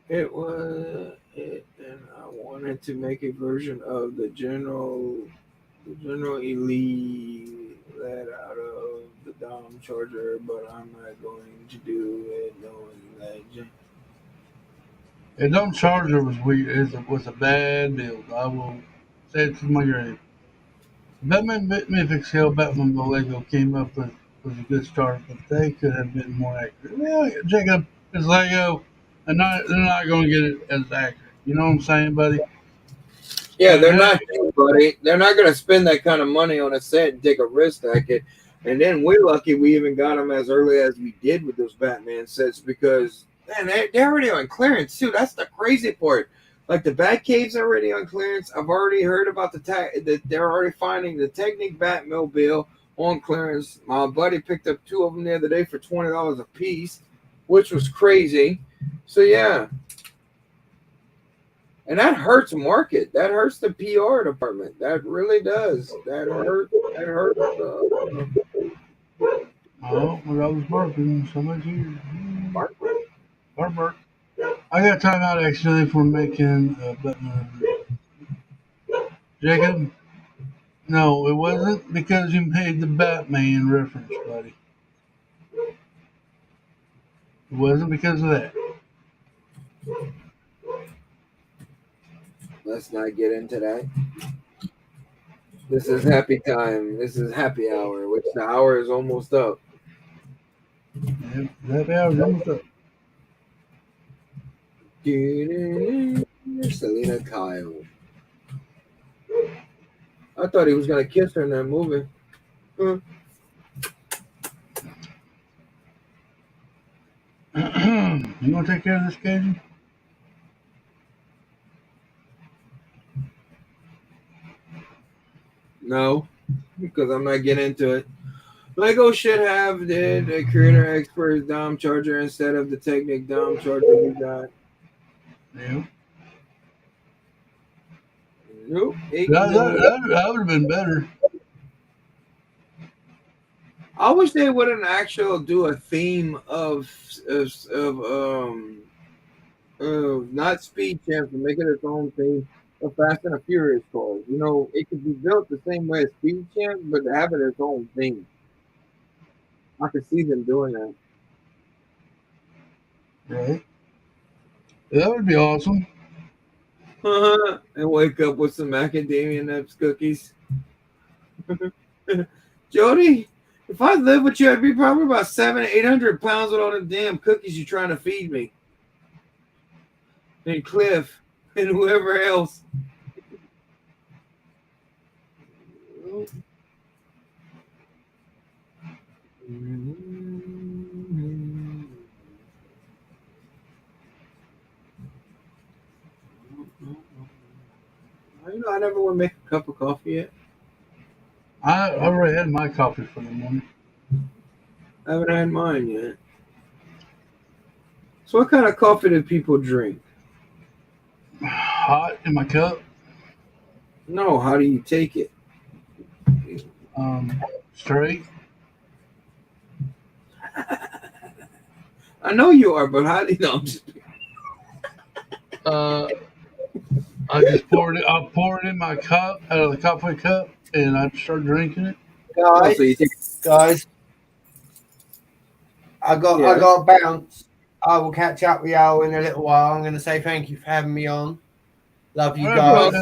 It was, and I wanted to make a version of the General Elite led out of the Dom Charger, but I'm not going to do it knowing that. The Dumb Charger was weird. It was a bad build. I will say it to my grave. Batman Mythic Scale Batman the Lego came up with was a good start, but they could have been more accurate. Well, Jacob, it's Lego, and they're not going to get it as accurate. You know what I'm saying, buddy? Yeah, they're not, buddy. They're not going to spend that kind of money on a set and take a risk like it. And then we're lucky we even got them as early as we did with those Batman sets because, man, they're already on clearance, too. That's the crazy part. Like, the Batcave's already on clearance. I've already heard about that they're already finding the Technic Batmobile on clearance. My buddy picked up 2 of them the other day for $20 a piece, which was crazy. So, yeah. And that hurts market. That hurts the PR department. That really does. That hurts. That hurts. Oh, well, I was barking so much here. Bark. I got time out accidentally for making Batman. Jacob, no, it wasn't because you made the Batman reference, buddy. It wasn't because of that. Let's not get into that. This is happy time. This is happy hour, which the hour is almost up. Yeah, happy hour's almost up. Selena Kyle. I thought he was gonna kiss her in that movie. You gonna take care of this, Cajun? No, because I'm not getting into it. Lego should have the creator experts Dom Charger instead of the Technic Dom Charger we got. Yeah. Nope. That would have been better. I wish they wouldn't actually do a theme of not Speed Champs and make it its own thing of Fast and the Furious cars. You know, it could be built the same way as Speed Champs, but have it its own thing. I could see them doing that. Right. That would be awesome. And wake up with some macadamia nuts cookies. Jody, if I lived with you, I'd be probably about 700-800 pounds with all the damn cookies you're trying to feed me. And Cliff and whoever else. You know, I never want to make a cup of coffee yet. I already had my coffee for the morning. I haven't had mine yet. So what kind of coffee do people drink? Hot in my cup. No, how do you take it? Straight. I know you are, but how do you know? I just poured it. I poured it in my cup out of the coffee cup, and I start drinking it. Guys, I got to bounce. I will catch up with y'all in a little while. I'm going to say thank you for having me on. Love you guys.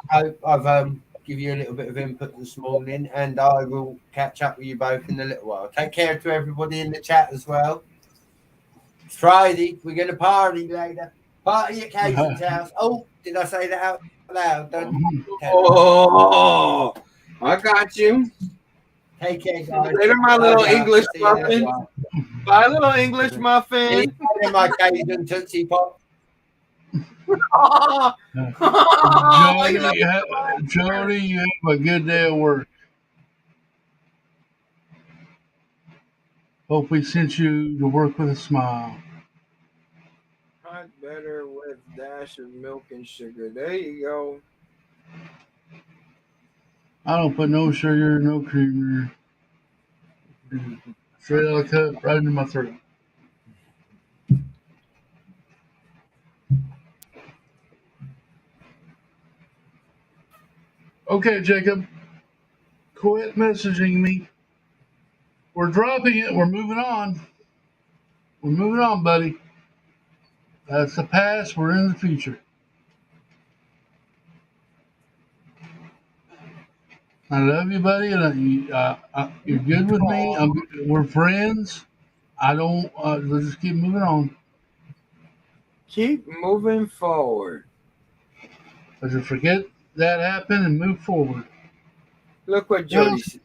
I hope I've give you a little bit of input this morning, and I will catch up with you both in a little while. Take care to everybody in the chat as well. It's Friday. We're going to party later. Party at Cajun's house. Oh, did I say that out loud? Don't Oh, I got you. Take care, guys. Later, my little English See you muffin. later. My little English See muffin. you later, my Cajun Tootsie Pop. Oh, Jody, you have a good day at work. Hope we sent you to work with a smile. hot better with dash of milk and sugar. There you go. I don't put no sugar, no creamer. Straight out of the cup, right into my throat. Okay, Jacob, quit messaging me. We're dropping it. We're moving on. We're moving on, buddy. That's the past. We're in the future. I love you, buddy, and you're good with me. We're friends. I don't. Let's just keep moving on. Keep moving forward. Let's just forget that happened and move forward. Look what Jody said.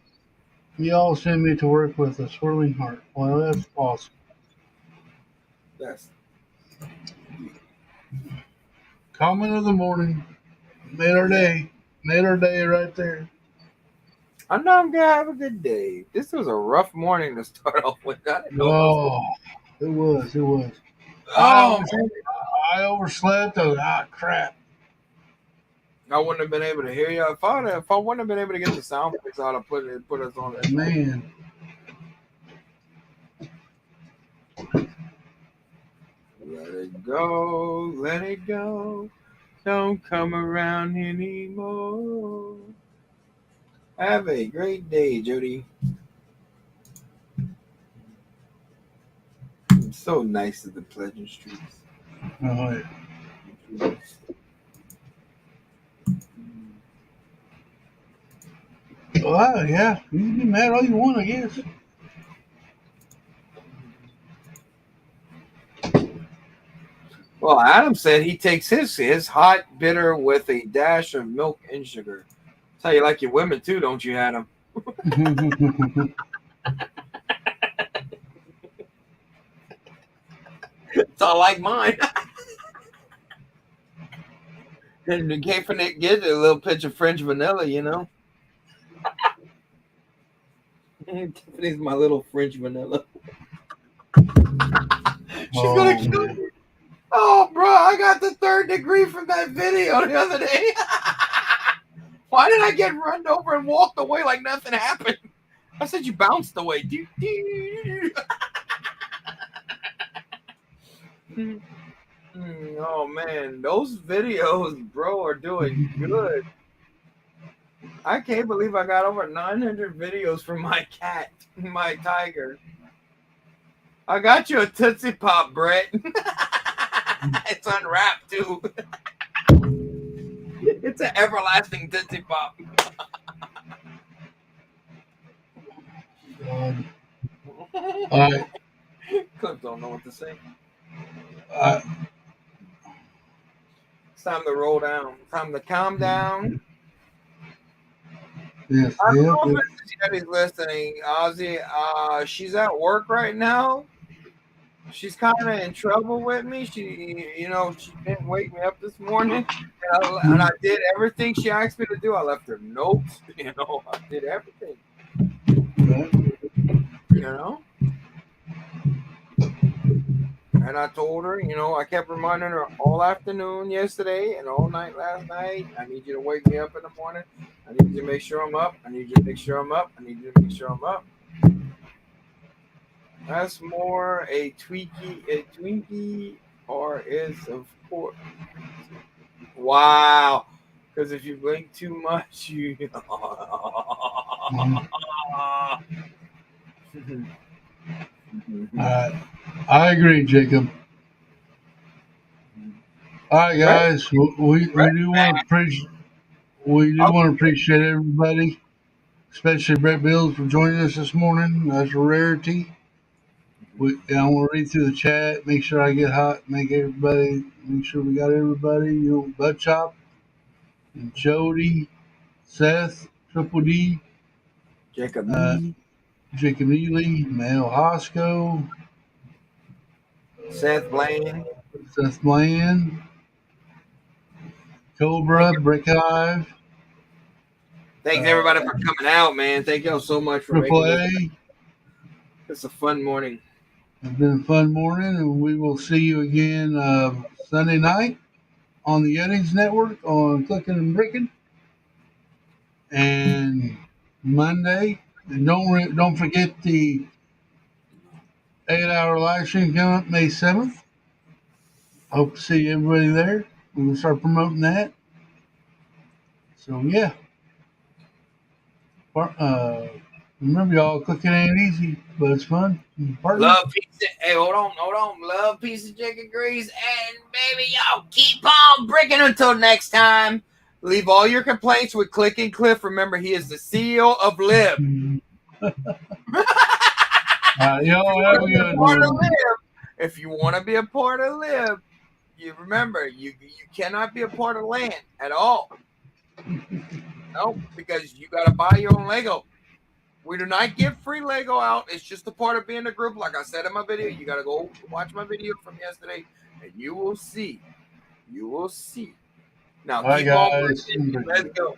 Y'all send me to work with a swirling heart. Well, that's awesome. That's Comment of the morning. Made our day. Made our day right there. I know I'm gonna have a good day. This was a rough morning to start off with. I didn't know Oh, it was. It was. Oh, I overslept. I was, crap. I wouldn't have been able to hear you if I wouldn't have been able to get the sound fix out of put us on it. Man. Let it go, let it go. Don't come around anymore. Have a great day, Jody. I'm so nice to the Pleasant Streets. Oh, yeah. Well, yeah. You can be mad all you want, I guess. Well, Adam said he takes his hot bitter with a dash of milk and sugar. That's how you like your women too, don't you, Adam? It's all like mine. And you can't get a little pinch of French vanilla, you know. Tiffany's my little French vanilla. She's gonna kill me. Oh, bro, I got the 3rd degree from that video the other day. Why did I get run over and walked away like nothing happened? I said you bounced away. Oh, man. Those videos, bro, are doing good. I can't believe I got over 900 videos from my cat, my tiger. I got you a Tootsie Pop, Brett. It's unwrapped, too. It's an everlasting Tootsie Pop. All right. Clips don't know what to say. It's time to roll down. Time to calm down. Yes, I don't know if anybody's listening, Ozzy. She's at work right now. She's kind of in trouble with me. She didn't wake me up this morning, and I did everything she asked me to do. I left her notes. I did everything. And I told her, I kept reminding her all afternoon yesterday and all night last night. I need you to wake me up in the morning. I need you to make sure I'm up. I need you to make sure I'm up. I need you to make sure I'm up. That's more a Twinkie, or is of course. Wow. Because if you blink too much, you. I agree, Jacob. All right, guys. We do want to appreciate everybody, especially Brett Bills, for joining us this morning. That's a rarity. I want to read through the chat, make sure I get hot, make sure we got everybody. Butt Chop, and Jody, Seth, Triple D, Jacob. Jacob Neely, Mel Hosco, Seth Blaine. Seth Bland, Cobra, Brick Hive, Thanks everybody for coming out, man. Thank y'all so much for Triple making A. this a fun morning. It's been a fun morning, and we will see you again Sunday night on the Yetis Network on Clicking and Bricking, and Monday. And don't forget the 8-hour live stream coming up May 7th. Hope to see everybody there. We'll start promoting that. So yeah, remember y'all, cooking ain't easy, but it's fun. Partner. Love, peace. Hey, hold on. Love, peace, and chicken grease. And baby, y'all keep on bricking until next time. Leave all your complaints with Click and Cliff. Remember, he is the CEO of Lib. Y'all have a good one. If you want to be a part of Lib, you remember you cannot be a part of Land at all. No, because you got to buy your own Lego. We do not give free Lego out. It's just a part of being a group. Like I said in my video, you got to go watch my video from yesterday, and you will see. You will see. Now, Bye, keep on guys. bricking. Let's go.